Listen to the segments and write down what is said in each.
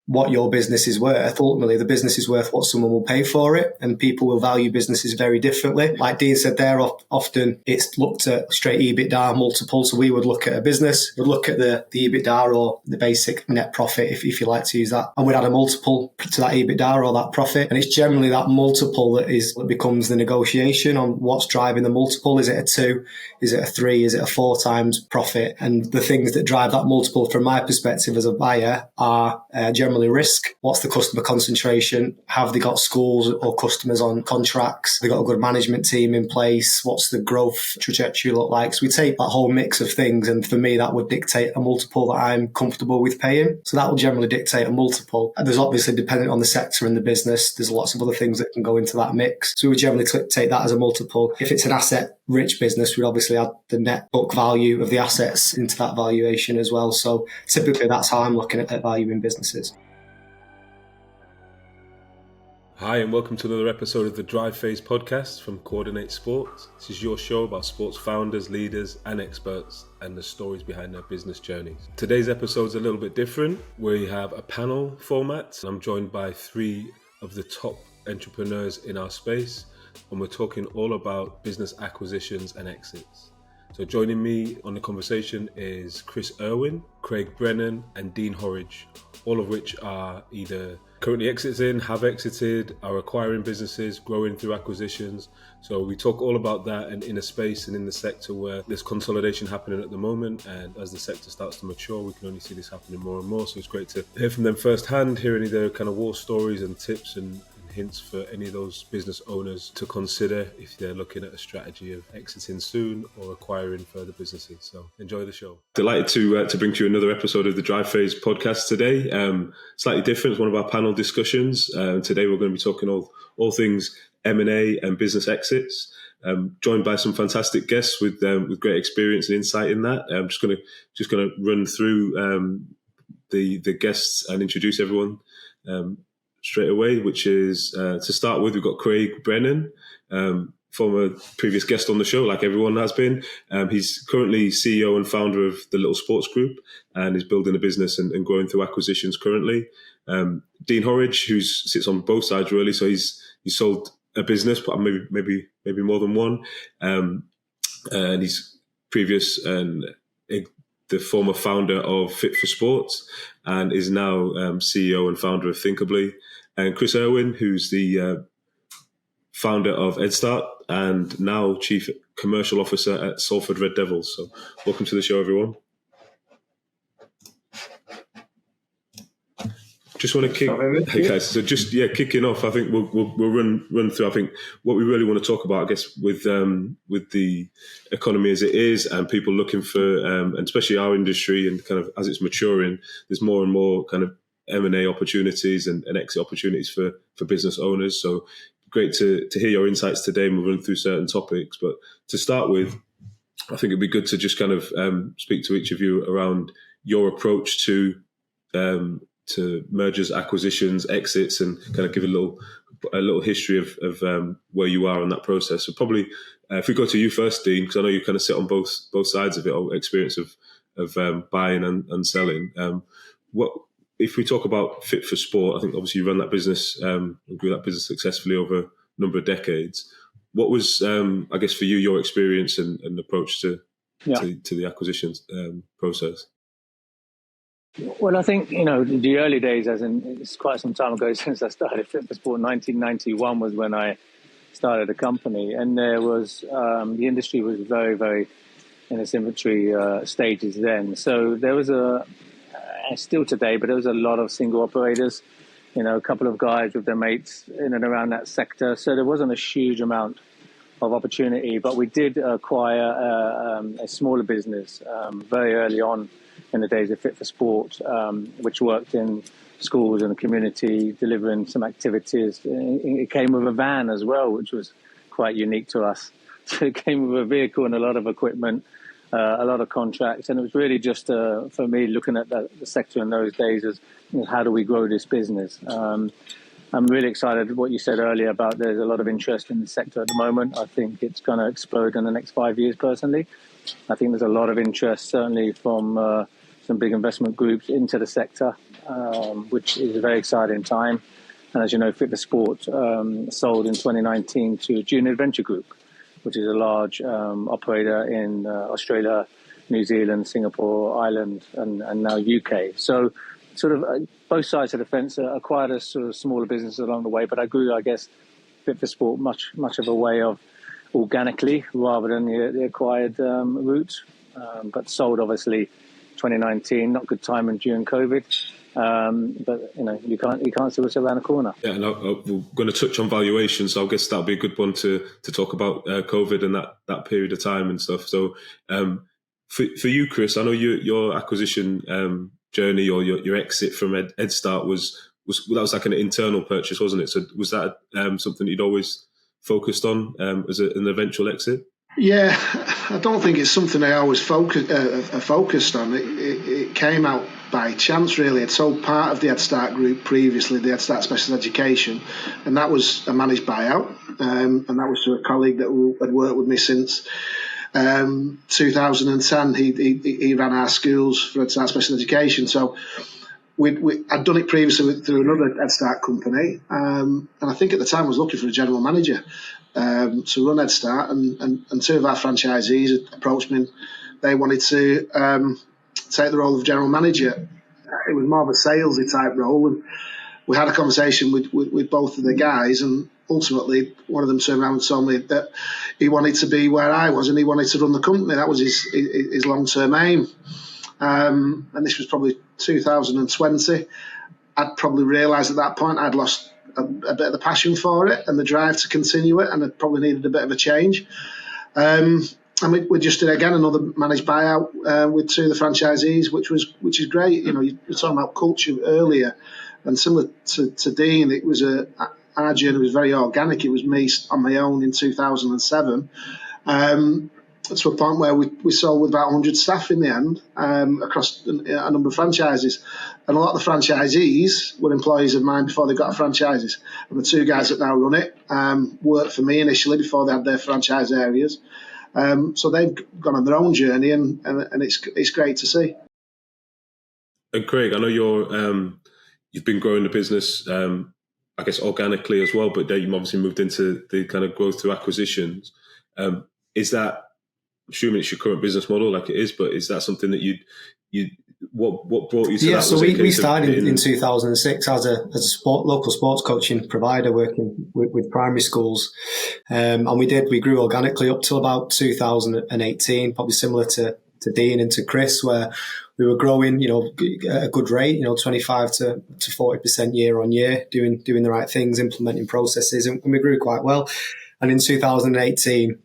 what your business is worth. Ultimately, the business is worth what someone will pay for it, and people will value businesses very differently. Like Dean said there, often it's looked at straight EBITDA multiple. So we would look at a business, we'd look at the EBITDA or the basic net profit, if you like to use that, and we'd add a multiple to that EBITDA or that profit. And it's generally that multiple that becomes the negotiation on what's driving the multiple. Is it a 2? Is it a 3? Is it a 4 times profit? And the things that drive that multiple from my perspective as a buyer are generally risk. What's the customer concentration? Have they got schools or customers on contracts? Have they got a good management team in place? What's the growth trajectory look like? So we take that whole mix of things, and for me that would dictate a multiple that I'm comfortable with paying. So that will generally dictate a multiple. And there's obviously, depending on the sector and the business, there's lots of other things that can go into that mix. So we would generally take that as a multiple. If it's an asset rich business, we'd obviously add the net book value of the assets into that valuation as well. So typically that's how I'm looking at valuing businesses. Hi, and welcome to another episode of the Drive Phase podcast from Coordinate Sports. This is your show about sports founders, leaders, and experts, and the stories behind their business journeys. Today's episode is a little bit different. We have a panel format. I'm joined by 3 of the top entrepreneurs in our space, and we're talking all about business acquisitions and exits. So joining me on the conversation is Chris Irwin, Craig Brennan, and Dean Horridge, all of which are either currently exiting, have exited, are acquiring businesses, growing through acquisitions. So we talk all about that, and in a space and in the sector where there's consolidation happening at the moment, and as the sector starts to mature, we can only see this happening more and more. So it's great to hear from them firsthand, hear any of their kind of war stories and tips and hints for any of those business owners to consider if they're looking at a strategy of exiting soon or acquiring further businesses. So enjoy the show. Delighted to bring to you another episode of the Drive Phase podcast today. Slightly different, it's one of our panel discussions. Today we're going to be talking all things M&A and business exits. Joined by some fantastic guests with great experience and insight in that. I'm just going to run through the guests and introduce everyone straight away, which is to start with, we've got Craig Brennan, former previous guest on the show, like everyone has been. He's currently CEO and founder of the Little Sports Group and is building a business and growing through acquisitions currently. Dean Horridge, who sits on both sides really, so he's sold a business, but maybe more than one, and he's previous and the former founder of Fit for Sports and is now CEO and founder of Thinkably. And Chris Irwin, who's the founder of EdStart and now Chief Commercial Officer at Salford Red Devils. So welcome to the show, everyone. Just want to kicking off. I think we'll run through. I think what we really want to talk about, I guess, with the economy as it is, and people looking for, and especially our industry, and kind of as it's maturing, there's more and more kind of M&A opportunities and exit opportunities for business owners. So great to hear your insights today, and we'll run through certain topics. But to start with, I think it'd be good to just kind of speak to each of you around your approach to mergers, acquisitions, exits, and kind of give a little history of where you are in that process. So probably if we go to you first, Dean, because I know you kind of sit on both sides of it, or experience of buying and selling. What if we talk about Fit for Sport? I think obviously you run that business and grew that business successfully over a number of decades. What was, I guess, for you, your experience and approach to the acquisitions process? Well, I think, the early days, as in it's quite some time ago since I started Fit for Sport. 1991 was when I started a company, and there was the industry was very, very in its inventory stages then. So there was still today, but there was a lot of single operators, a couple of guys with their mates in and around that sector. So there wasn't a huge amount of opportunity, but we did acquire a smaller business very early on in the days of Fit for Sport, which worked in schools and the community, delivering some activities. It came with a van as well, which was quite unique to us. So it came with a vehicle and a lot of equipment, a lot of contracts. And it was really just, for me, looking at the sector in those days as how do we grow this business? I'm really excited what you said earlier about there's a lot of interest in the sector at the moment. I think it's going to explode in the next 5 years, personally. I think there's a lot of interest, certainly from some big investment groups into the sector. which is a very exciting time. And as you know, Fit for Sport sold in 2019 to Junior Adventure Group, which is a large operator in Australia, New Zealand, Singapore, Ireland, and now UK. So sort of both sides of the fence acquired us sort of smaller businesses along the way, but I grew, I guess, Fit for Sport much of a way of organically rather than the acquired route. But sold, obviously, 2019, not good timing during COVID. But you can't see what's around the corner. Yeah, and we're going to touch on valuation, so I guess that'll be a good one to talk about COVID and that period of time and stuff. So for you, Chris, I know your acquisition journey or your exit from EdStart was like an internal purchase, wasn't it? So was that something you'd always focused on as an eventual exit? Yeah, I don't think it's something I always focused on. It came out by chance, really. I'd sold part of the EdStart group previously, the EdStart Special Education, and that was a managed buyout, and that was to a colleague that had worked with me since 2010. He ran our schools for EdStart Special Education, so I'd done it previously through another EdStart company, and I think at the time I was looking for a general manager to run EdStart, and two of our franchisees approached me. They wanted to take the role of general manager. It was more of a salesy type role, and we had a conversation with both of the guys, and ultimately one of them turned around and told me that he wanted to be where I was and he wanted to run the company. That was his long-term aim. And this was probably 2020. I'd probably realised at that point I'd lost a bit of the passion for it and the drive to continue it, and I probably needed a bit of a change. And we just did again another managed buyout with two of the franchisees, which is great. You were talking about culture earlier, and similar to Dean, it was our journey was very organic. It was me on my own in 2007. To a point where we sold with about 100 staff in the end across a number of franchises. And a lot of the franchisees were employees of mine before they got franchises. And the two guys that now run it worked for me initially before they had their franchise areas. So they've gone on their own journey, and it's great to see. And Craig, I know you've been growing the business, I guess organically as well, but then you obviously moved into the kind of growth through acquisitions. Is that, I'm assuming it's your current business model, like it is, but is that something that what brought you to that? Yeah, so we started in 2006 as a local sports coaching provider working with primary schools. And we grew organically up till about 2018, probably similar to Dean and to Chris, where we were growing, at a good rate, 25 to 40% year on year, doing the right things, implementing processes, and we grew quite well. And in 2018,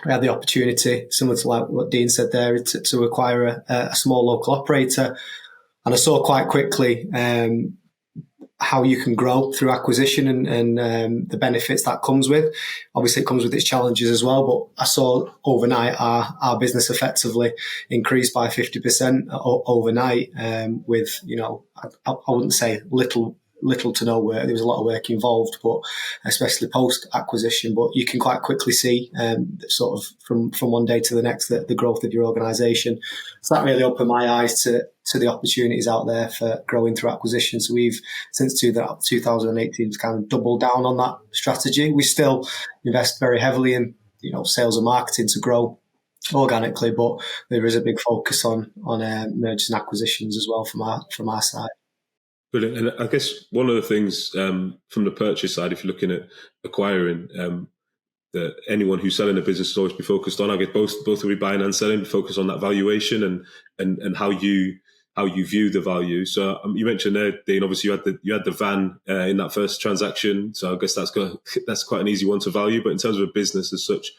we had the opportunity, similar to like what Dean said there, to acquire a small local operator. And I saw quite quickly how you can grow through acquisition and the benefits that comes with. Obviously, it comes with its challenges as well, but I saw overnight our business effectively increased by 50% overnight with, I wouldn't say little to no work. There was a lot of work involved, but especially post acquisition. But you can quite quickly see, sort of from one day to the next, the growth of your organisation. So that really opened my eyes to the opportunities out there for growing through acquisition. So we've since 2018 kind of doubled down on that strategy. We still invest very heavily in sales and marketing to grow organically, but there is a big focus on mergers and acquisitions as well from our side. Brilliant. And I guess one of the things from the purchase side, if you're looking at acquiring, that anyone who's selling a business is always be focused on, I guess both will be buying and selling, focus on that valuation and how you view the value. So you mentioned there, Dean, obviously you had the van in that first transaction. So I guess that's quite an easy one to value. But in terms of a business as such,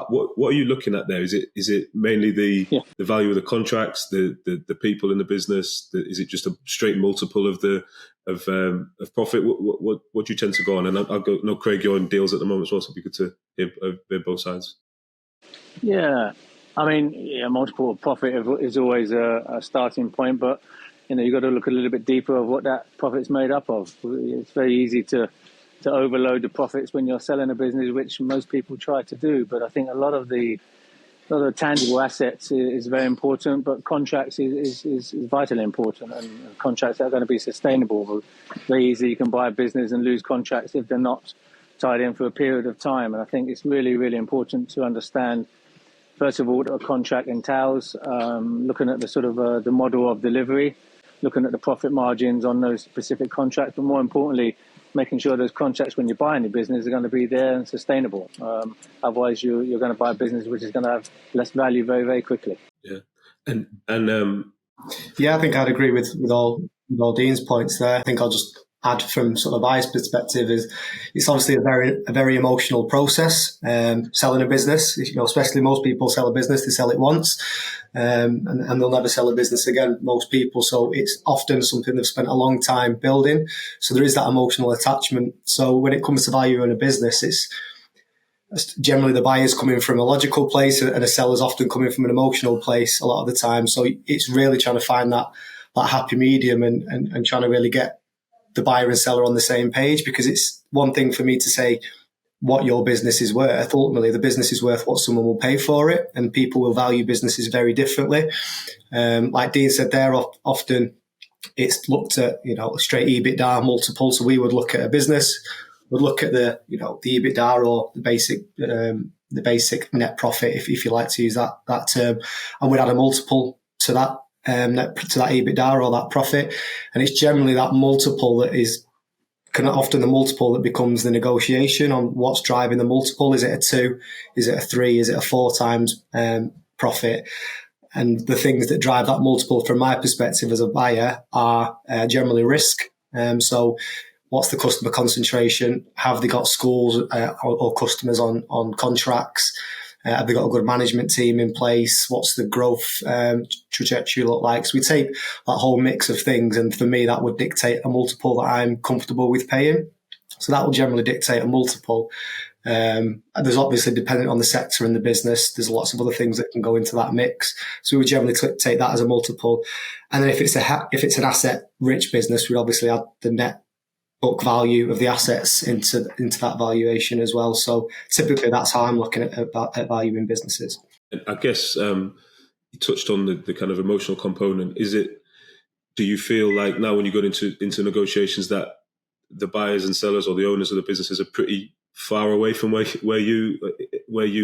what are you looking at there? Is it mainly the value of the contracts, the people in the business? Is it just a straight multiple of profit? What do you tend to go on? And I'll go. No, Craig, you're in deals at the moment as well, so it'd be good to hear both sides. Yeah. I mean, multiple profit is always a starting point, but you've got to look a little bit deeper of what that profit's made up of. It's very easy to overload the profits when you're selling a business, which most people try to do. But I think a lot of the the tangible assets is very important, but contracts is vitally important, and contracts that are going to be sustainable. Very easy, you can buy a business and lose contracts if they're not tied in for a period of time. And I think it's really, really important to understand, first of all, what a contract entails, looking at the sort of the model of delivery, looking at the profit margins on those specific contracts, but more importantly, making sure those contracts, when you buy any business, are going to be there and sustainable. Otherwise, you're going to buy a business which is going to have less value very, very quickly. Yeah, and yeah, I think I'd agree with all Dean's points there. I think I'll just add from sort of buyer's perspective is it's obviously a very emotional process. Selling a business, especially most people sell a business, they sell it once, and they'll never sell a business again, most people. So it's often something they've spent a long time building. So there is that emotional attachment. So when it comes to value in a business, it's generally the buyer's coming from a logical place and a seller's often coming from an emotional place a lot of the time. So it's really trying to find that happy medium and trying to really get the buyer and seller on the same page, because it's one thing for me to say what your business is worth. Ultimately, the business is worth what someone will pay for it, and people will value businesses very differently. Like Dean said there, often it's looked at, straight EBITDA multiple. So we would look at a business, would look at the EBITDA or the basic net profit, if you like to use that term, and we'd add a multiple to that. To that EBITDA or that profit, and it's generally that multiple that is kind of often the multiple that becomes the negotiation on what's driving the multiple. Is it a 2? Is it a 3? Is it a 4 times profit? And the things that drive that multiple, from my perspective as a buyer, are generally risk. So what's the customer concentration? Have they got schools or customers on contracts? Have they got a good management team in place? What's the growth trajectory look like? So we take that whole mix of things, and for me, that would dictate a multiple that I'm comfortable with paying. So that will generally dictate a multiple. There's obviously, depending on the sector and the business, there's lots of other things that can go into that mix. So we would generally take that as a multiple. And then if it's an asset-rich business, we'd obviously add the net book value of the assets into that valuation as well. So typically that's how I'm looking at valuing businesses. I guess you touched on the kind of emotional component. Do you feel like now when you go into negotiations that the buyers and sellers or the owners of the businesses are pretty far away from where you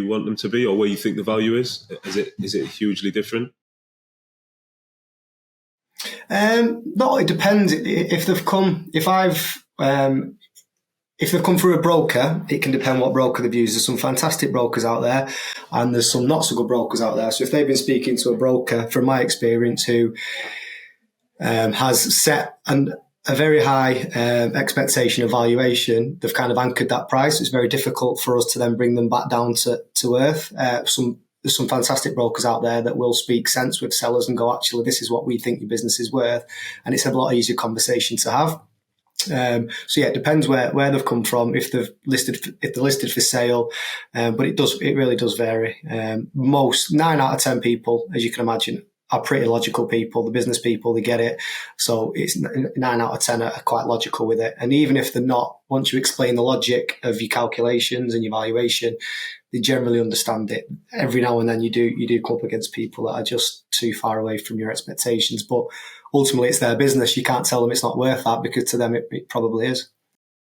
want them to be, or where you think the value is? Is it hugely different? No, it depends. If they've come through a broker, it can depend what broker they've used. There's some fantastic brokers out there, and there's some not so good brokers out there. So if they've been speaking to a broker, from my experience, who has set a very high expectation of valuation, they've kind of anchored that price. It's very difficult for us to then bring them back down to earth. There's some fantastic brokers out there that will speak sense with sellers and go, actually, this is what we think your business is worth. And it's a lot easier conversation to have. So yeah, it depends where they've come from, if they're listed for sale. But it really does vary. Most 9 out of 10 people, as you can imagine, are pretty logical people. The business people, they get it. So it's 9 out of 10 are quite logical with it. And even if they're not, once you explain the logic of your calculations and your valuation, they generally understand it. Every now and then you do come up against people that are just too far away from your expectations. But ultimately, it's their business. You can't tell them it's not worth that, because to them it probably is.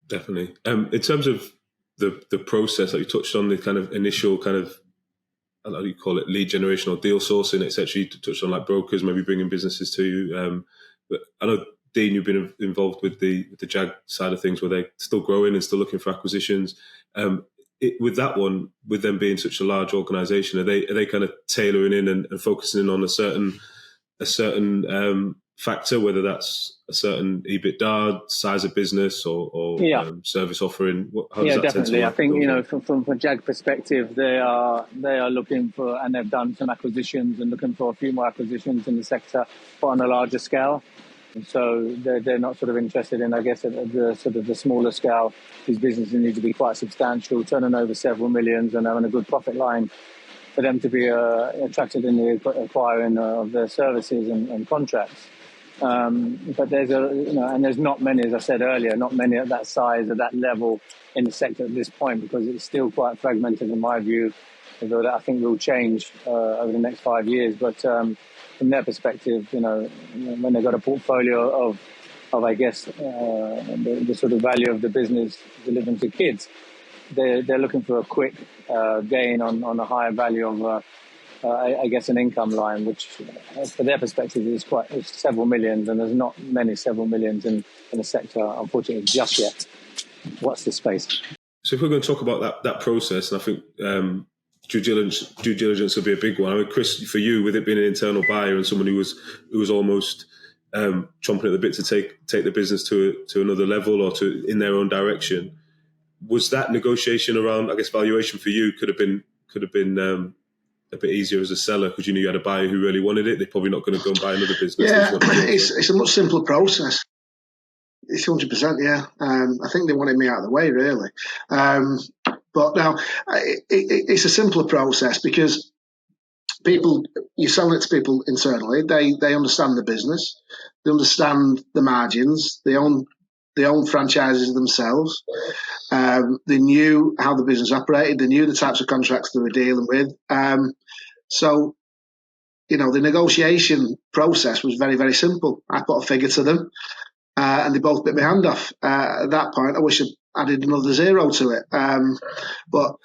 Definitely. In terms of the process that you touched on, the kind of initial kind of, how do you call it, lead generation or deal sourcing, etc. You touched on like brokers maybe bringing businesses to you. But I know, Dean, you've been involved with the JAG side of things, where they're still growing and still looking for acquisitions. With that one, with them being such a large organisation, are they kind of tailoring in and focusing in on a certain factor, whether that's a certain EBITDA, size of business, or service offering? How does that definitely. I think from a JAG perspective, they are looking for, and they've done some acquisitions and looking for a few more acquisitions in the sector, but on a larger scale. And so they're not sort of interested in, I guess, at the sort of the smaller scale. These businesses need to be quite substantial, turning over several millions and having a good profit line for them to be attracted in the acquiring of their services and contracts. But there's not many, as I said earlier, not many at that size, at that level in the sector at this point, because it's still quite fragmented in my view. that I think will change over the next 5 years. But from their perspective, when they've got a portfolio of I guess, the sort of value of the business delivering to kids, they're looking for a quick gain on a higher value of, I guess, an income line, which for their perspective is it's several millions, and there's not many several millions in the sector, unfortunately, just yet. What's the space? So if we're going to talk about that process, and I think due diligence will be a big one. I mean, Chris, for you, with it being an internal buyer and someone who was almost chomping at the bit to take the business to another level or in their own direction, was that negotiation around, I guess, valuation for you could have been a bit easier as a seller because you knew you had a buyer who really wanted it? They're probably not going to go and buy another business. Yeah, it's a much simpler process. It's 100%, yeah. I think they wanted me out of the way, really. But now, it's a simpler process because you're selling it to people internally. They understand the business. They understand the margins. They own franchises themselves. They knew how the business operated. They knew the types of contracts they were dealing with. So, the negotiation process was very, very simple. I put a figure to them, and they both bit my hand off. At that point, I wish I'd added another zero to it. But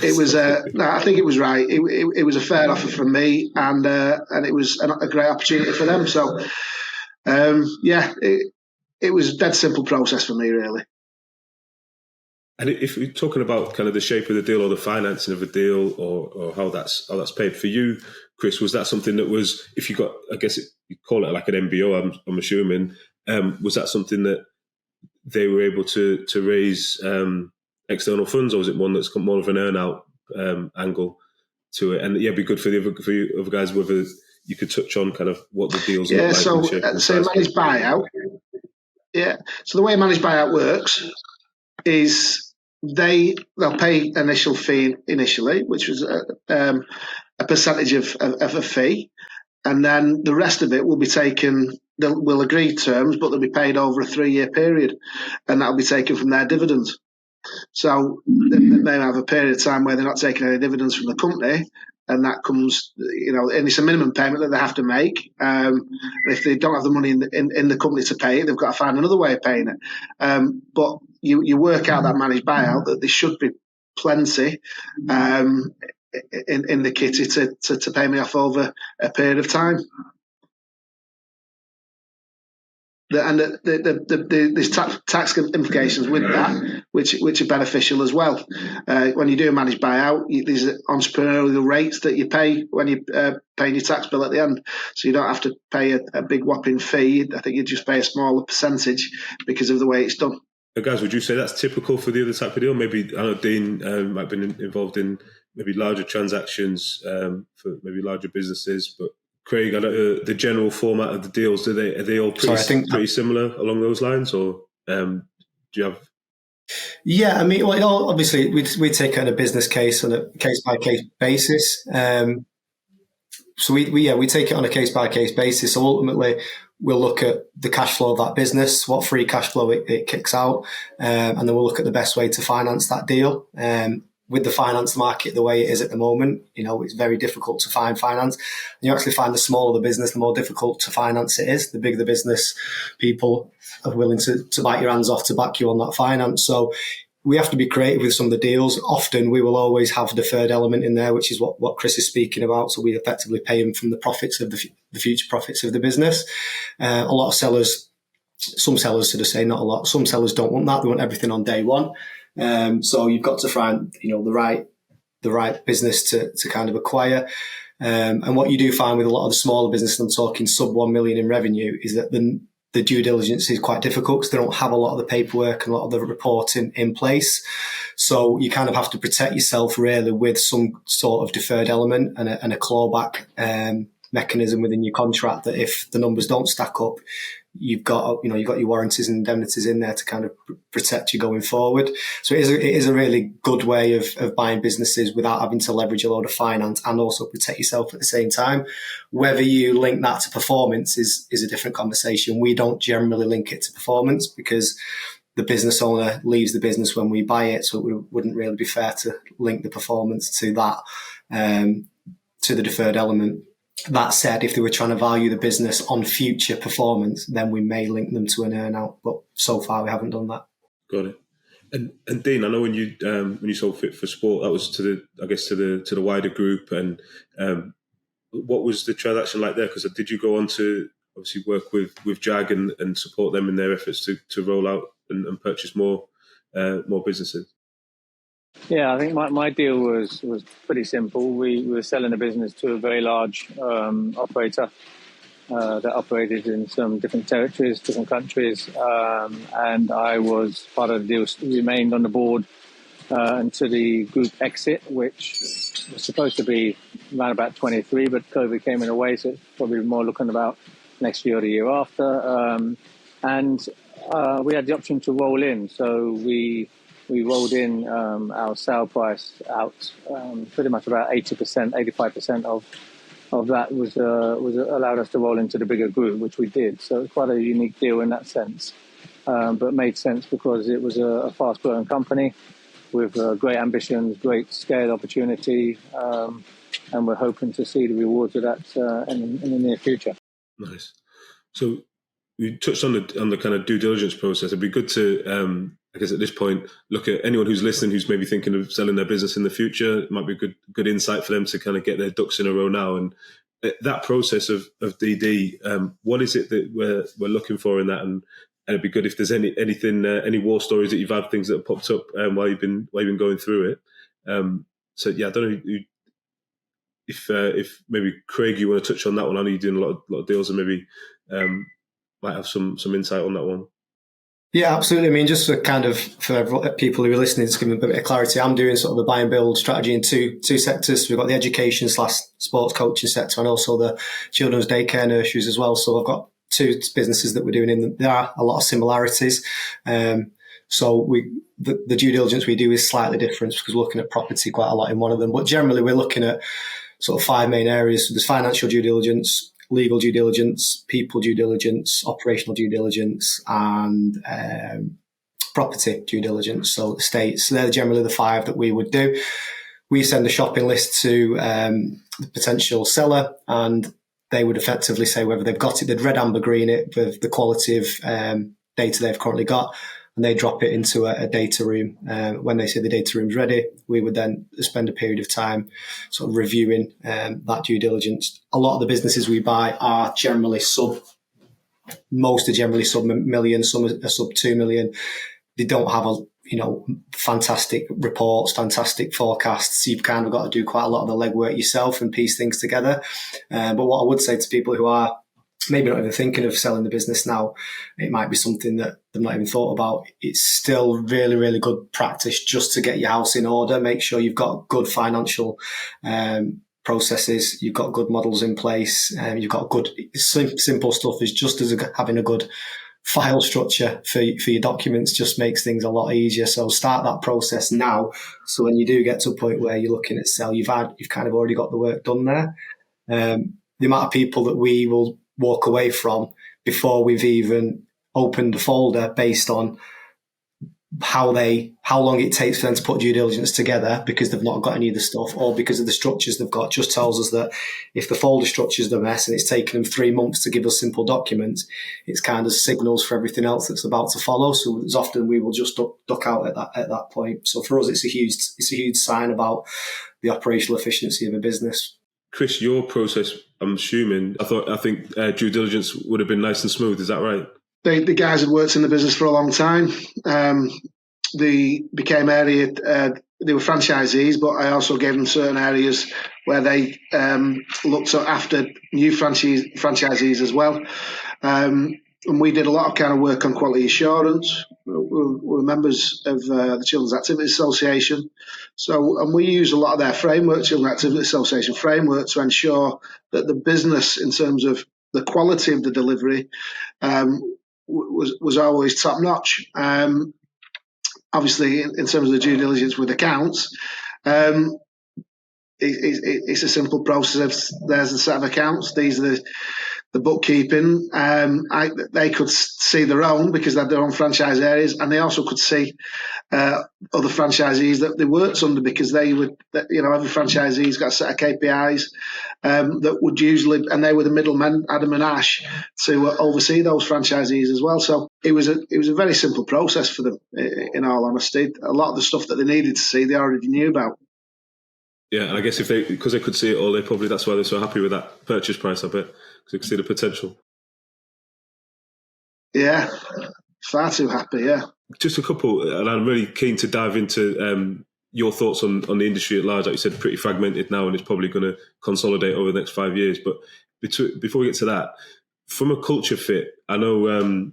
it was, I think it was right. It was a fair offer from me, and it was a great opportunity for them. So, it was a dead simple process for me, really. And if we're talking about kind of the shape of the deal or the financing of a deal or how that's paid for you, Chris, was that something that was, if you got, I guess you call it like an MBO, I'm assuming, was that something that they were able to raise external funds, or was it one that's got more of an earn-out angle to it? And it'd be good for the other guys whether you could touch on kind of what the deals look like. So managed buyout. Yeah. So the way a managed buyout works is they'll pay initial fee initially, which was a percentage of a fee, and then the rest of it will be taken. We'll agree terms, but they'll be paid over a 3-year period, and that'll be taken from their dividends. So they may have a period of time where they're not taking any dividends from the company, and that comes, and it's a minimum payment that they have to make. If they don't have the money in the company to pay it, they've got to find another way of paying it. But you work out that managed buyout that there should be plenty in the kitty to pay me off over a period of time. There's tax implications with that, which are beneficial as well. When you do a managed buyout, there's entrepreneurial rates that you pay when you paying your tax bill at the end, so you don't have to pay a big whopping fee. I think you just pay a smaller percentage because of the way it's done. Guys, would you say that's typical for the other type of deal? Maybe, I know Dean might have been involved in maybe larger transactions for maybe larger businesses, but Craig, I know the general format of the deals, are they all pretty similar along those lines, or do you have? Yeah, I mean, well, obviously we take on a business case on a case by case basis. So we take it on a case by case basis. So ultimately, we'll look at the cash flow of that business, what free cash flow it kicks out, and then we'll look at the best way to finance that deal. With the finance market the way it is at the moment, it's very difficult to find finance. And you actually find the smaller the business, the more difficult to finance it is. The bigger the business, people are willing to bite your hands off to back you on that finance. So we have to be creative with some of the deals. Often we will always have a deferred element in there, which is what Chris is speaking about. So we effectively pay him from the profits of the future profits of the business. A lot of sellers, some sellers sort of say not a lot. Some sellers don't want that. They want everything on day one. So you've got to find, the right business to kind of acquire. And what you do find with a lot of the smaller businesses, I'm talking sub 1 million in revenue, is that the due diligence is quite difficult because they don't have a lot of the paperwork and a lot of the reporting in place. So you kind of have to protect yourself really with some sort of deferred element and a clawback mechanism within your contract that if the numbers don't stack up, you've got your warranties and indemnities in there to kind of protect you going forward. So it is a really good way of buying businesses without having to leverage a load of finance and also protect yourself at the same time. Whether you link that to performance is a different conversation. We don't generally link it to performance because the business owner leaves the business when we buy it, so it wouldn't really be fair to link the performance to that. to the deferred element. That said, if they were trying to value the business on future performance, then we may link them to an earn-out. But so far, we haven't done that. Got it. And Dean, I know when you sold Fit for Sport, that was to the wider group. And what was the transaction like there? Because did you go on to obviously work with JAG and support them in their efforts to roll out and purchase more businesses? Yeah, I think my deal was pretty simple. We were selling a business to a very large operator that operated in some different territories, different countries, and I was part of the deal, remained on the board until the group exit, which was supposed to be around about 23, but COVID came in a way, so it's probably more looking about next year or the year after. And we had the option to roll in, so we rolled in our sale price out, pretty much about 80%, 85% of that was allowed us to roll into the bigger group, which we did. So it's quite a unique deal in that sense, but made sense because it was a fast-growing company with great ambitions, great scale opportunity, and we're hoping to see the rewards of that in the near future. Nice. So we touched on the kind of due diligence process. It'd be good to, I guess at this point, look at anyone who's listening who's maybe thinking of selling their business in the future. It might be a good insight for them to kind of get their ducks in a row now. And that process of DD, what is it that we're looking for in that? And it'd be good if there's any war stories that you've had, things that have popped up while you've been going through it. So yeah, I don't know if maybe Craig, you want to touch on that one. I know you're doing a lot of deals, and maybe might have some insight on that one. Yeah, absolutely. I mean, just for people who are listening, to give them a bit of clarity, I'm doing sort of a buy and build strategy in two sectors. We've got the education / sports coaching sector, and also the children's daycare nurseries as well. So I've got two businesses that we're doing in them. There are a lot of similarities. So the due diligence we do is slightly different because we're looking at property quite a lot in one of them. But generally, we're looking at sort of 5 main areas. So there's financial due diligence, legal due diligence, people due diligence, operational due diligence, and property due diligence. So estates. So they're generally the 5 that we would do. We send a shopping list to the potential seller, and they would effectively say whether they've got it. They'd red, amber, green it with the quality of data they've currently got, and they drop it into a data room. When they say the data room's ready, we would then spend a period of time sort of reviewing that due diligence. A lot of the businesses we buy are generally most are generally sub $1 million, some are sub 2 million. They don't have fantastic reports, fantastic forecasts. You've kind of got to do quite a lot of the legwork yourself and piece things together. But what I would say to people who are maybe not even thinking of selling the business now, it might be something that they've not even thought about. It's still really, really good practice just to get your house in order. Make sure you've got good financial processes, you've got good models in place, you've got good simple stuff is just as having a good file structure for your documents just makes things a lot easier. So start that process now. So when you do get to a point where you're looking at sell, you've kind of already got the work done there. The amount of people that we will walk away from before we've even opened the folder based on how long it takes for them to put due diligence together because they've not got any of the stuff or because of the structures they've got, just tells us that if the folder structure's a mess and it's taken them 3 months to give us simple documents, it's kind of signals for everything else that's about to follow. So as often we will just duck out at that point. So for us, it's a huge sign about the operational efficiency of a business. Chris, your process, I'm assuming, I think due diligence would have been nice and smooth. Is that right? The guys had worked in the business for a long time. They became area. They were franchisees, but I also gave them certain areas where they looked after new franchisees as well. And we did a lot of kind of work on quality assurance. We're members of the Children's Activities Association. And we use a lot of their framework, Children's Activities Association framework, to ensure that the business, in terms of the quality of the delivery, was always top notch. Obviously, in terms of the due diligence with accounts, it's a simple process. There's a set of accounts. These are the bookkeeping. They could see their own because they had their own franchise areas, and they also could see other franchisees that they worked under, because they would, every franchisee's got a set of KPIs that would usually, and they were the middlemen, Adam and Ash, to oversee those franchisees as well. So it was a very simple process for them, in all honesty. A lot of the stuff that they needed to see, they already knew about. Yeah, and I guess because they could see it all, that's why they're so happy with that purchase price, I bet, because they could see the potential. Yeah, far too happy, yeah. Just a couple, and I'm really keen to dive into your thoughts on the industry at large. Like you said, pretty fragmented now, and it's probably going to consolidate over the next 5 years. But before we get to that, from a culture fit, I know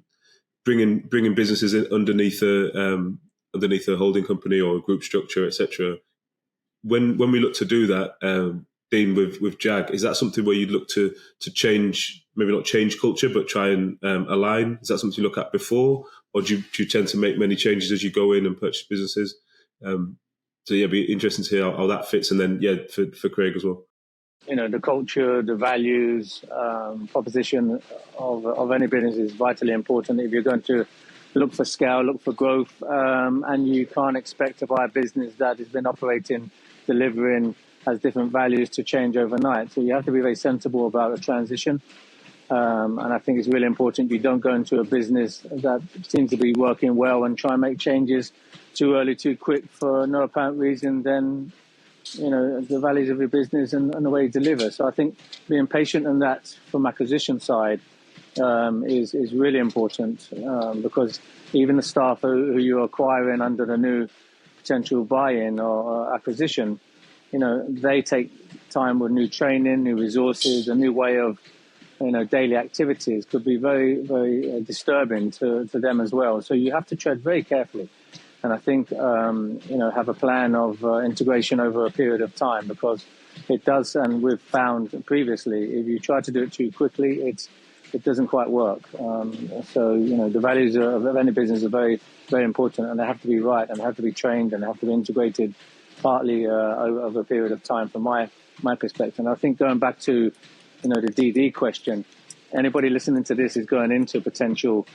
bringing businesses in underneath a holding company or a group structure, etc. When we look to do that, Dean, with Jag, is that something where you'd look to change, maybe not change culture, but try and align? Is that something you look at before, or do you tend to make many changes as you go in and purchase businesses? So yeah, it'd be interesting to hear how that fits, and then for Craig as well. The culture, the values, proposition of any business is vitally important. If you're going to look for scale, look for growth, and you can't expect to buy a business that has been operating, delivering, has different values to change overnight. So you have to be very sensible about the transition. And I think it's really important you don't go into a business that seems to be working well and try and make changes too early, too quick for no apparent reason. Then, the values of your business and the way you deliver. So I think being patient in that from acquisition side is really important, because even the staff who you're acquiring under the new potential buy-in or acquisition, they take time with new training, new resources, a new way of, daily activities could be very, very disturbing to them as well. So you have to tread very carefully. And I think, have a plan of integration over a period of time, because it does, and we've found previously, if you try to do it too quickly, it doesn't quite work. So, the values of any business are very, very important, and they have to be right, and they have to be trained, and they have to be integrated partly over a period of time from my perspective. And I think going back to, the DD question, anybody listening to this is going into potential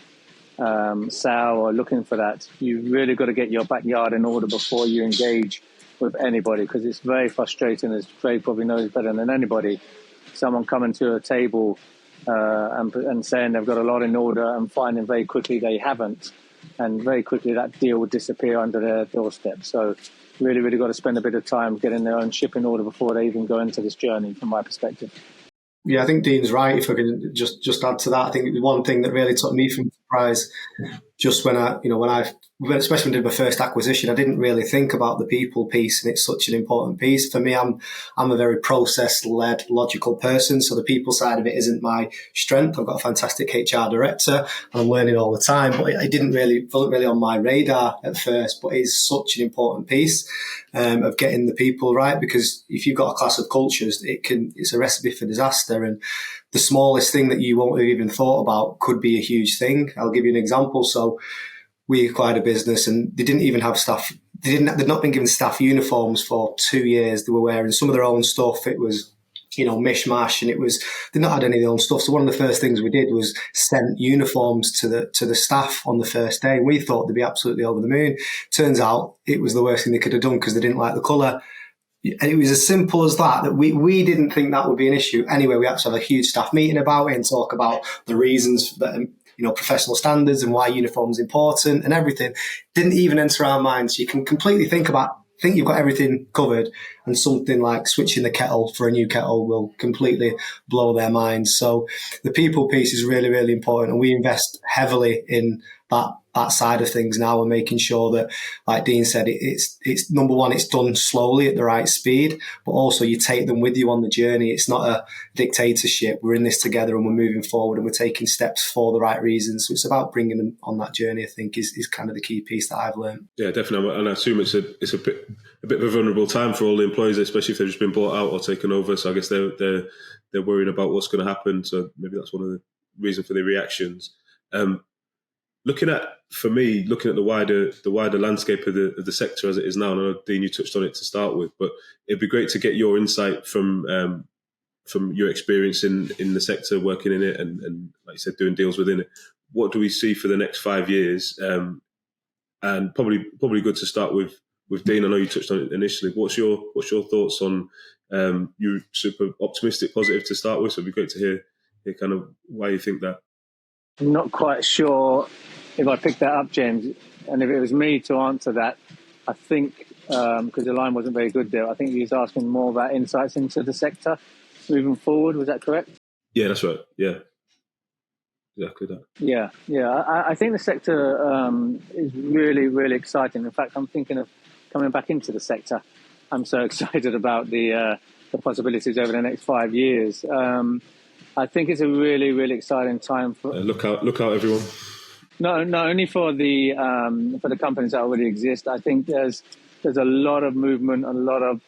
sale or looking for that. You really got to get your backyard in order before you engage with anybody, because it's very frustrating, as Craig probably knows better than anybody. Someone coming to a table and saying they've got a lot in order and finding very quickly they haven't, and very quickly that deal will disappear under their doorstep. So really, really got to spend a bit of time getting their own ship in order before they even go into this journey, from my perspective. Yeah, I think Dean's right. If I can just add to that, I think the one thing that really took me from surprise, just when I especially when I did my first acquisition, I didn't really think about the people piece, and it's such an important piece. For me, I'm a very process-led, logical person, so the people side of it isn't my strength. I've got a fantastic HR director, and I'm learning all the time, but it wasn't really on my radar at first, but it's such an important piece of getting the people right, because if you've got a class of cultures, it's a recipe for disaster, and the smallest thing that you won't have even thought about could be a huge thing. I'll give you an example. So we acquired a business and they didn't even have staff. They'd not been given staff uniforms for 2 years. They were wearing some of their own stuff. It was, mishmash, and they'd not had any of their own stuff. So one of the first things we did was send uniforms to the staff on the first day. And we thought they'd be absolutely over the moon. Turns out it was the worst thing they could have done, because they didn't like the colour. And it was as simple as that we didn't think that would be an issue. Anyway, we had to have a huge staff meeting about it and talk about the reasons that, professional standards and why uniform is important and everything. Didn't even enter our minds. You can completely think you've got everything covered, and something like switching the kettle for a new kettle will completely blow their minds. So the people piece is really, really important, and we invest heavily in that side of things now, and making sure that, like Dean said, it's number one, it's done slowly at the right speed, but also you take them with you on the journey. It's not a dictatorship. We're in this together and we're moving forward and we're taking steps for the right reasons. So it's about bringing them on that journey, I think, is kind of the key piece that I've learned. Yeah, definitely. And I assume it's a bit of a vulnerable time for all the employees, especially if they've just been bought out or taken over. So I guess they're worrying about what's going to happen. So maybe that's one of the reasons for the reactions. Looking at the wider landscape of the sector as it is now, and I know, Dean, you touched on it to start with, but it'd be great to get your insight from your experience in the sector, working in it, and like you said, doing deals within it. What do we see for the next 5 years And probably good to start with Dean. I know you touched on it initially. What's your thoughts on you're super optimistic, positive to start with? So it'd be great to hear kind of why you think that. I'm not quite sure if I picked that up, James. And if it was me to answer that, I think, because the line wasn't very good there, I think he was asking more about insights into the sector moving forward. Was that correct? Yeah, that's right. Yeah, exactly that. Yeah. I think the sector is really, really exciting. In fact, I'm thinking of coming back into the sector. I'm so excited about the possibilities over the next 5 years. I think it's a really, really exciting time for. Look out, everyone! Not only for the companies that already exist. I think there's a lot of movement, a lot of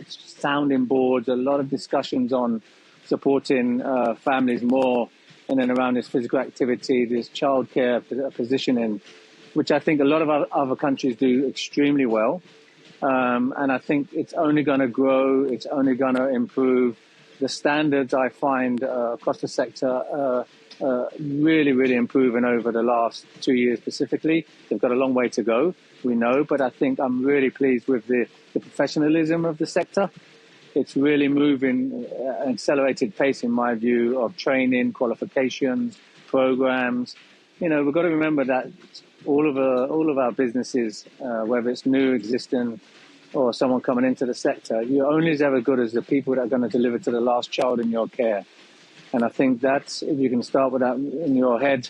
sounding boards, a lot of discussions on supporting families more in and around this physical activity, this childcare positioning, which I think a lot of other countries do extremely well. And I think it's only going to grow. It's only going to improve. The standards I find across the sector really, really improving over the last 2 years specifically. They've got a long way to go, we know, but I think I'm really pleased with the professionalism of the sector. It's really moving at an accelerated pace, in my view, of training, qualifications, programs. We've got to remember that all of our businesses, whether it's new, existing, or someone coming into the sector, you're only as ever good as the people that are going to deliver to the last child in your care. And I think that's, if you can start with that in your head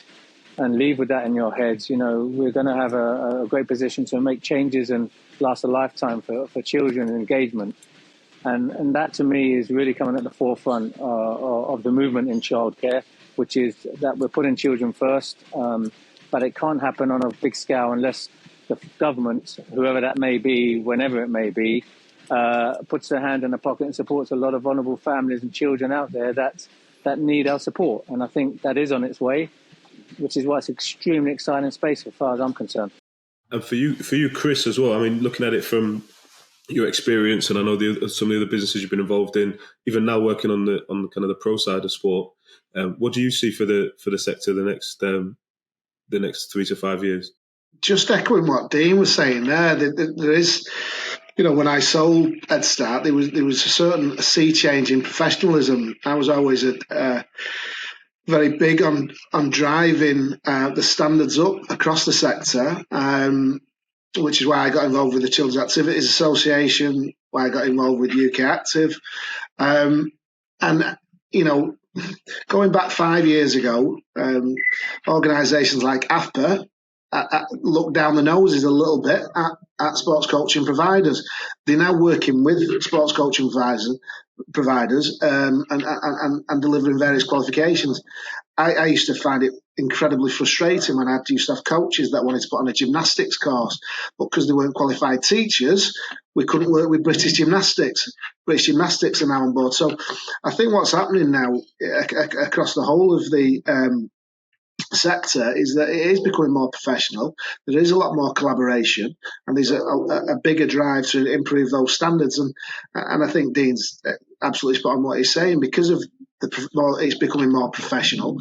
and leave with that in your head, we're going to have a great position to make changes and last a lifetime for children and engagement. And that, to me, is really coming at the forefront of the movement in childcare, which is that we're putting children first, but it can't happen on a big scale unless the government, whoever that may be, whenever it may be, puts their hand in the pocket and supports a lot of vulnerable families and children out there that need our support. And I think that is on its way, which is why it's an extremely exciting space as far as I'm concerned. And for you, Chris, as well, I mean, looking at it from your experience, and I know some of the other businesses you've been involved in, even now working on the kind of the pro side of sport, what do you see for the sector the next 3 to 5 years? Just echoing what Dean was saying there is, when I sold at Start, there was a certain sea change in professionalism. I was always very big on driving the standards up across the sector, which is why I got involved with the Children's Activities Association, why I got involved with UK Active. And, going back 5 years ago, organisations like AFPA look down the noses a little bit at sports coaching providers. They're now working with sports coaching providers and delivering various qualifications. I used to find it incredibly frustrating when I used to have coaches that wanted to put on a gymnastics course, but because they weren't qualified teachers, we couldn't work with British Gymnastics. British Gymnastics are now on board. So I think what's happening now across the whole of the sector is that it is becoming more professional. There is a lot more collaboration, and there's a bigger drive to improve those standards. And I think Dean's absolutely spot on what he's saying, because of it's becoming more professional.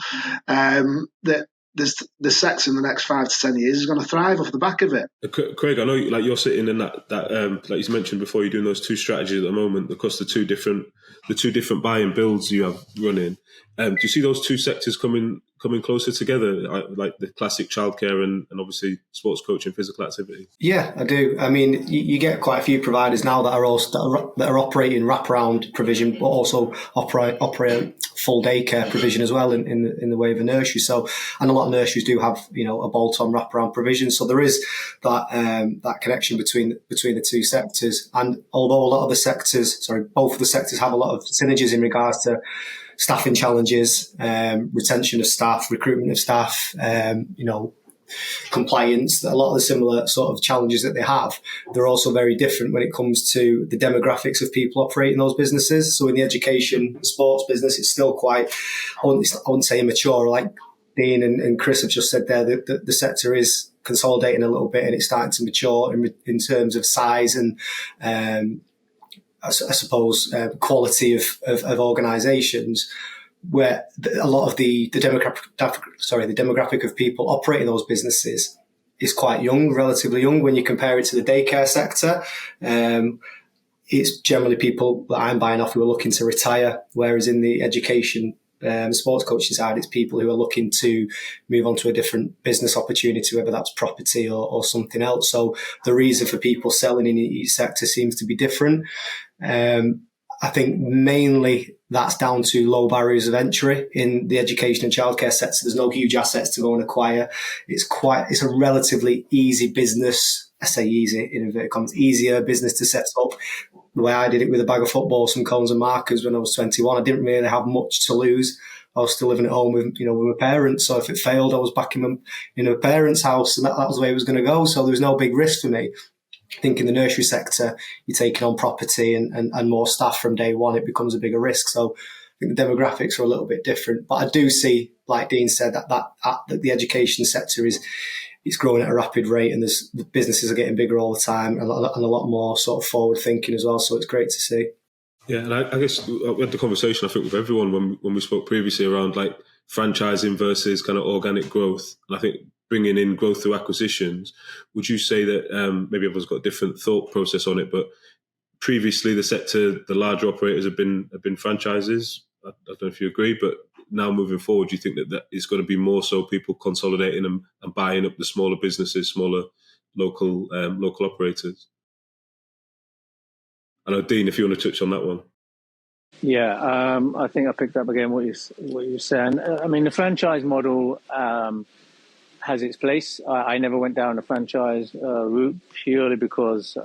That the sector in the next 5 to 10 years is going to thrive off the back of it. Craig, I know you're sitting in that like you mentioned before, you're doing those two strategies at the moment across the two different buy and builds you have running. Do you see those two sectors coming closer together, like the classic childcare and obviously sports coaching, physical activity? Yeah, I do. I mean, you get quite a few providers now that are operating wraparound provision, but also operate full daycare provision as well in the way of a nursery. So, and a lot of nurseries do have a bolt-on wraparound provision. So there is that connection between the two sectors. And although both of the sectors have a lot of synergies in regards to staffing challenges, retention of staff, recruitment of staff, compliance, a lot of the similar sort of challenges that they have, they're also very different when it comes to the demographics of people operating those businesses. So in the education sports business, it's still quite, I wouldn't say immature, like Dean and Chris have just said there, that the sector is consolidating a little bit and it's starting to mature in terms of size and I suppose quality of organisations, where a lot of the demographic of people operating those businesses is quite young, relatively young when you compare it to the daycare sector. It's generally people that I'm buying off who are looking to retire, whereas in the education sports coaching side, it's people who are looking to move on to a different business opportunity, whether that's property or something else. So the reason for people selling in each sector seems to be different. I think mainly that's down to low barriers of entry in the education and childcare sector. There's no huge assets to go and acquire. It's a relatively easy business. I say easy in inverted commas, easier business to set up. The way I did it with a bag of football, some cones and markers when I was 21, I didn't really have much to lose. I was still living at home with my parents. So if it failed, I was back in my parents' house, and that was the way it was going to go. So there was no big risk for me. I think in the nursery sector, you're taking on property and more staff from day one, it becomes a bigger risk. So I think the demographics are a little bit different. But I do see, like Dean said, that the education sector it's growing at a rapid rate, and the businesses are getting bigger all the time, and a lot more sort of forward thinking as well. So it's great to see. Yeah, and I guess we had the conversation, I think, with everyone when we spoke previously around like franchising versus kind of organic growth. And I think bringing in growth through acquisitions, would you say that maybe everyone's got a different thought process on it, but previously the sector, the larger operators have been franchises? I don't know if you agree, but now moving forward, do you think that it's going to be more so people consolidating and buying up the smaller businesses, smaller local operators? I know, Dean, if you want to touch on that one. Yeah, I think I picked up again what you're saying. I mean, the franchise model has its place. I never went down the franchise route purely because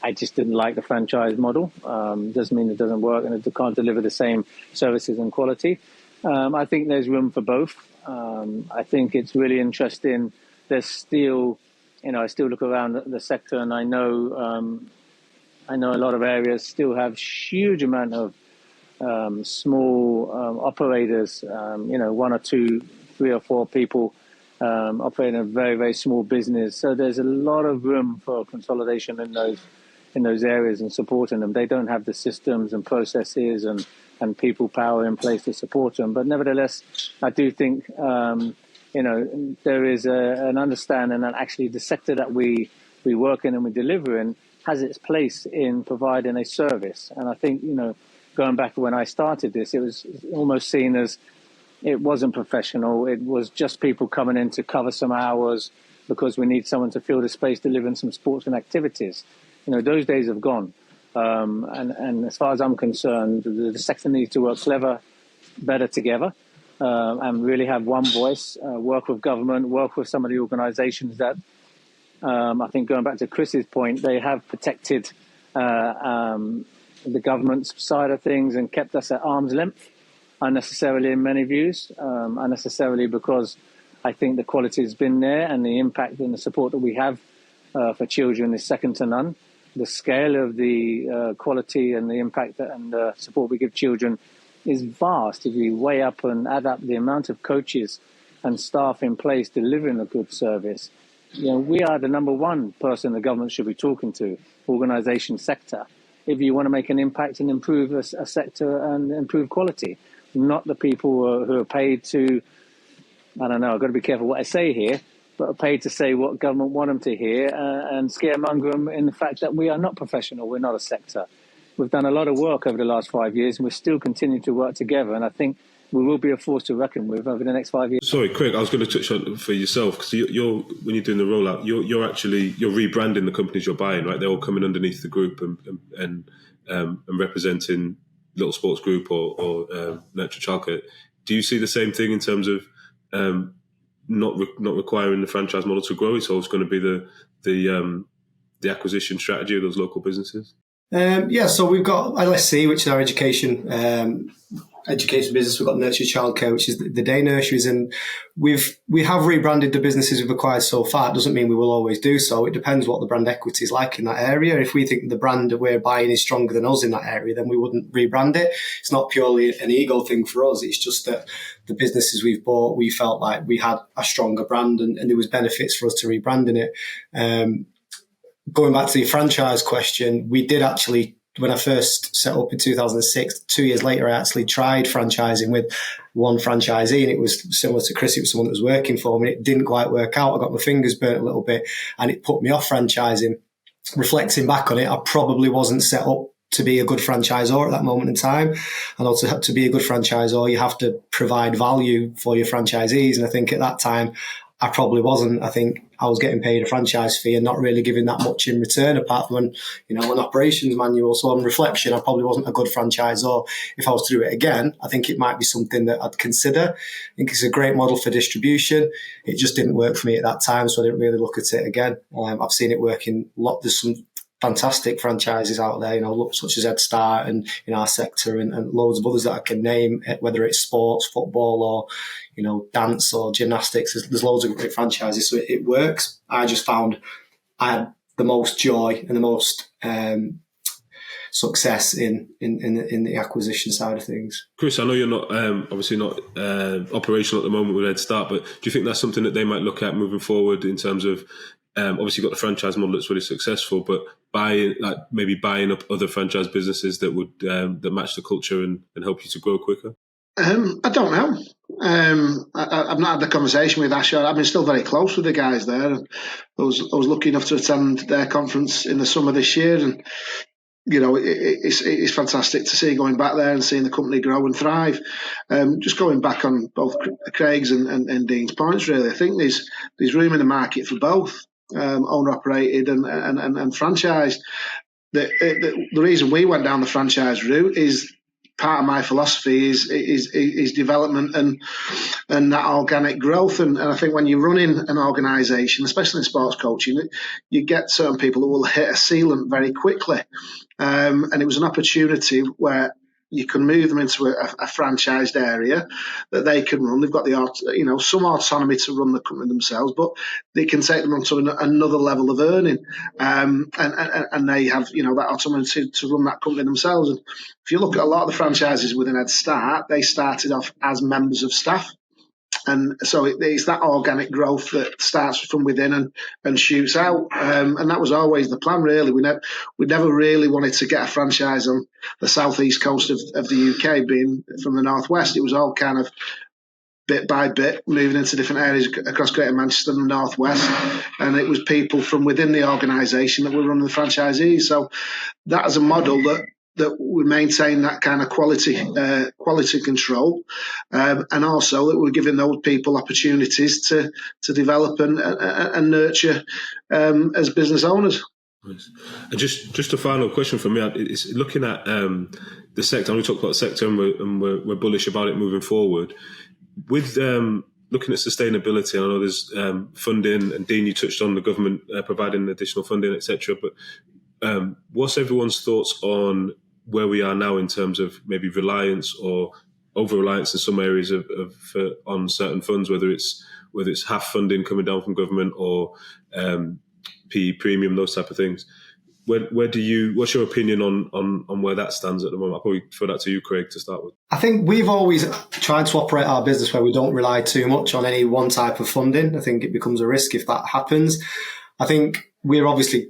I just didn't like the franchise model. Doesn't mean it doesn't work and it can't deliver the same services and quality. I think there's room for both. I think it's really interesting. There's still, I still look around the sector, and I know a lot of areas still have huge amount of small operators, one or two, three or four people operating a very, very small business. So there's a lot of room for consolidation in those areas and supporting them. They don't have the systems and processes and people power in place to support them. But nevertheless, I do think, there is an understanding that actually the sector that we work in and we deliver in has its place in providing a service. And I think, going back to when I started this, it was almost seen as it wasn't professional. It was just people coming in to cover some hours because we need someone to fill the space delivering some sports and activities. Those days have gone. And as far as I'm concerned, the sector needs to work better together, and really have one voice, work with government, work with some of the organisations that, I think going back to Chris's point, they have protected the government's side of things and kept us at arm's length, unnecessarily in many views, unnecessarily because I think the quality has been there and the impact and the support that we have for children is second to none. The scale of the quality and the impact and the support we give children is vast. If you weigh up and add up the amount of coaches and staff in place delivering a good service, we are the number one person the government should be talking to, organisation sector, if you want to make an impact and improve a sector and improve quality, not the people who are paid to, I don't know, I've got to be careful what I say here, but are paid to say what government want them to hear and scaremonger them in the fact that we are not professional, we're not a sector. We've done a lot of work over the last 5 years and we're still continuing to work together, and I think we will be a force to reckon with over the next 5 years. Sorry, Craig, I was going to touch on for yourself, because you're when you're doing the rollout, you're rebranding the companies you're buying, right? They're all coming underneath the group and representing Little Sports Group or Nurture Childcare. Do you see the same thing in terms of not requiring the franchise model to grow? It's always going to be the acquisition strategy of those local businesses. So we've got LSC, which is our education business. We've got Nurture Childcare, which is the day nurseries, and we have rebranded the businesses we've acquired so far. It doesn't mean we will always do so. It depends what the brand equity is like in that area. If we think the brand that we're buying is stronger than us in that area, then we wouldn't rebrand it. It's not purely an ego thing for us. It's just that the businesses we've bought, we felt like we had a stronger brand and there was benefits for us to rebranding it. Going back to the franchise question, we did actually when I first set up in 2006, 2 years later, I actually tried franchising with one franchisee, and it was similar to Chris. It was someone that was working for me. It didn't quite work out. I got my fingers burnt a little bit, and it put me off franchising. Reflecting back on it, I probably wasn't set up to be a good franchisor at that moment in time. And also, to be a good franchisor, you have to provide value for your franchisees. And I think at that time, I probably wasn't. I think I was getting paid a franchise fee and not really giving that much in return, apart from an operations manual. So on reflection, I probably wasn't a good franchisor. If I was to do it again, I think it might be something that I'd consider. I think it's a great model for distribution. It just didn't work for me at that time, so I didn't really look at it again. I've seen it work in there's some fantastic franchises out there, such as Ed Start and in our sector, and loads of others that I can name, whether it's sports, football, or dance or gymnastics. There's loads of great franchises, so it works. I just found I had the most joy and the most success in the acquisition side of things. Chris, I know you're not obviously not operational at the moment with Ed Start, but do you think that's something that they might look at moving forward in terms of obviously you've got the franchise model that's really successful, but maybe buying up other franchise businesses that would that match the culture and help you to grow quicker? I don't know. I've not had the conversation with Asher. I've been still very close with the guys there. I was lucky enough to attend their conference in the summer this year, and it's fantastic to see going back there and seeing the company grow and thrive. Just going back on both Craig's and Dean's points, really, I think there's room in the market for both owner operated and franchised. The reason we went down the franchise route is part of my philosophy is development and that organic growth. And I think when you're running an organisation, especially in sports coaching, you get certain people who will hit a ceiling very quickly. And it was an opportunity where you can move them into a franchised area that they can run. They've got some autonomy to run the company themselves, but they can take them onto another level of earning, and they have that autonomy to run that company themselves. And if you look at a lot of the franchises within Ed Start, they started off as members of staff. And so it's that organic growth that starts from within and shoots out. And that was always the plan, really. We never really wanted to get a franchise on the southeast coast of the UK, being from the northwest. It was all kind of bit by bit, moving into different areas across Greater Manchester and the northwest. And it was people from within the organisation that were running the franchisees. So that is a model that we maintain that kind of quality control, and also that we're giving those people opportunities to develop and nurture as business owners. Nice. And just a final question from me is looking at the sector. We talked about the sector and we're bullish about it moving forward. With looking at sustainability, I know there's funding, and Dean, you touched on the government providing additional funding, etc. But what's everyone's thoughts on where we are now in terms of maybe reliance or over-reliance in some areas on certain funds, whether it's half funding coming down from government or PE premium, those type of things. What's your opinion on where that stands at the moment? I'll probably throw that to you, Craig, to start with. I think we've always tried to operate our business where we don't rely too much on any one type of funding. I think it becomes a risk if that happens. I think we're obviously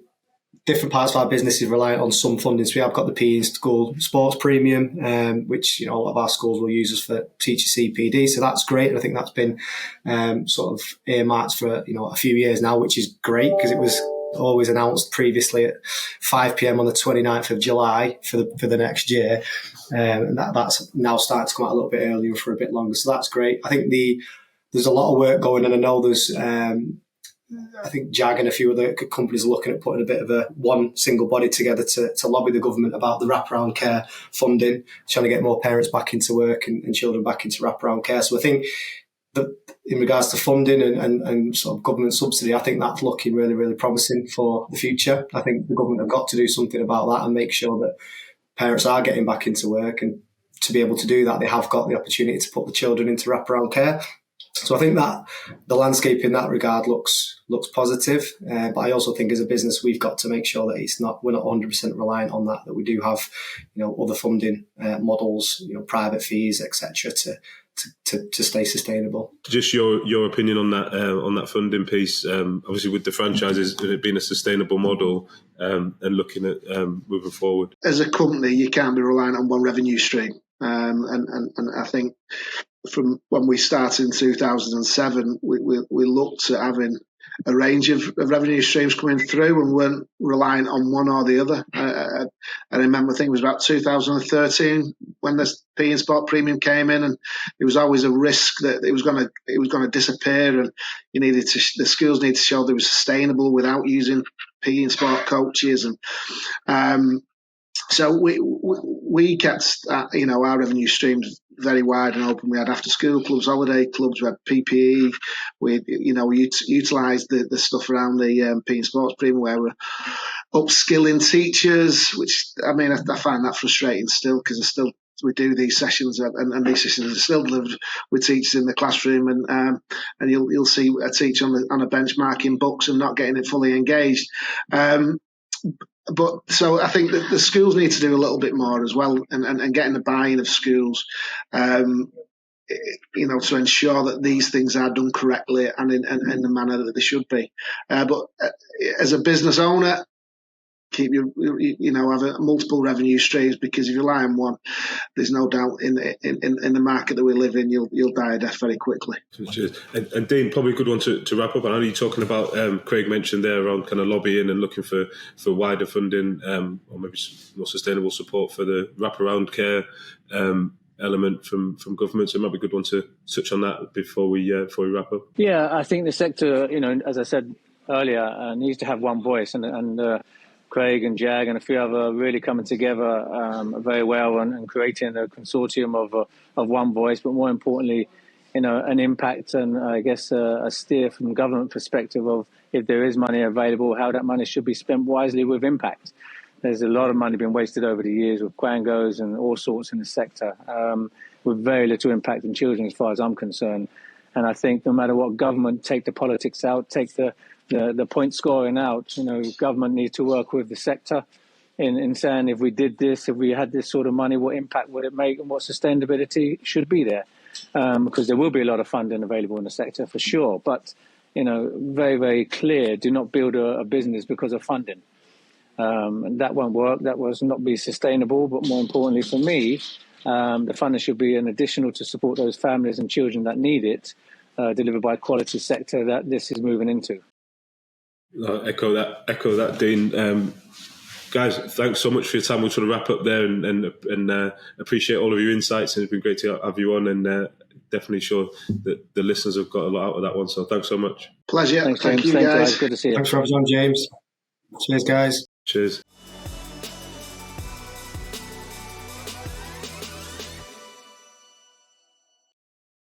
different parts of our business is reliant on some funding. So we have got the PE school sports premium, which a lot of our schools will use us for teacher CPD. So that's great. And I think that's been sort of earmarked for a few years now, which is great because it was always announced previously at 5 p.m. on the 29th of July for the next year. And that's now starting to come out a little bit earlier for a bit longer. So that's great. I think there's a lot of work going on. I know there's I think JAG and a few other companies are looking at putting a bit of one single body together to lobby the government about the wraparound care funding, trying to get more parents back into work and children back into wraparound care. So I think that in regards to funding and sort of government subsidy, I think that's looking really, really promising for the future. I think the government have got to do something about that and make sure that parents are getting back into work. And to be able to do that, they have got the opportunity to put the children into wraparound care. So I think that the landscape in that regard looks positive. But I also think as a business, we've got to make sure that we're not 100% reliant on that we do have, other funding models, private fees, etc., to stay sustainable. Just your opinion on that funding piece. Obviously, with the franchises, it being a sustainable model and looking at moving forward. As a company, you can't be reliant on one revenue stream, and I think from when we started in 2007, we looked at having a range of revenue streams coming through and weren't reliant on one or the other. I remember, I think it was about 2013 when the P and Sport premium came in, and it was always a risk that it was going to disappear, and the schools needed to show they were sustainable without using P and Sport coaches, and so we kept our revenue streams very wide and open. We had after school clubs, holiday clubs, we had PPE. We utilised the stuff around the P and Sports premium where we're upskilling teachers, which I find that frustrating still, because we do these sessions and these sessions are still delivered with teachers in the classroom, and you'll see a teacher on a bench marking books and not getting it fully engaged. But so I think that the schools need to do a little bit more as well, and getting the buy-in of schools, to ensure that these things are done correctly and in the manner that they should be. But as a business owner, keep have multiple revenue streams, because if you rely on one, there's no doubt in the market that we live in, you'll die a death very quickly. And Dean, probably a good one to wrap up. I know you're talking about, Craig mentioned there around kind of lobbying and looking for wider funding, or maybe more sustainable support for the wraparound care element from government. So it might be a good one to touch on that before we wrap up. Yeah, I think the sector, as I said earlier, needs to have one voice, and Craig and Jag and a few other really coming together very well and creating a consortium of one voice, but more importantly, an impact and I guess a steer from government perspective of, if there is money available, how that money should be spent wisely with impact. There's a lot of money being wasted over the years with quangos and all sorts in the sector, with very little impact on children as far as I'm concerned. And I think no matter what government, take the politics out, take the point scoring out, government needs to work with the sector in saying, if we did this, if we had this sort of money, what impact would it make and what sustainability should be there? Because there will be a lot of funding available in the sector for sure. But, very, very clear, do not build a business because of funding. And that won't work. That will not be sustainable. But more importantly for me, the funding should be an additional to support those families and children that need it, delivered by a quality sector that this is moving into. Echo that, Dean. Guys, thanks so much for your time. We'll sort of wrap up there and appreciate all of your insights, and it's been great to have you on, and definitely sure that the listeners have got a lot out of that one. So thanks so much. Pleasure. Thanks, Thank James. you, guys. Good to see you. Thanks for having us on, James. Cheers, guys. Cheers.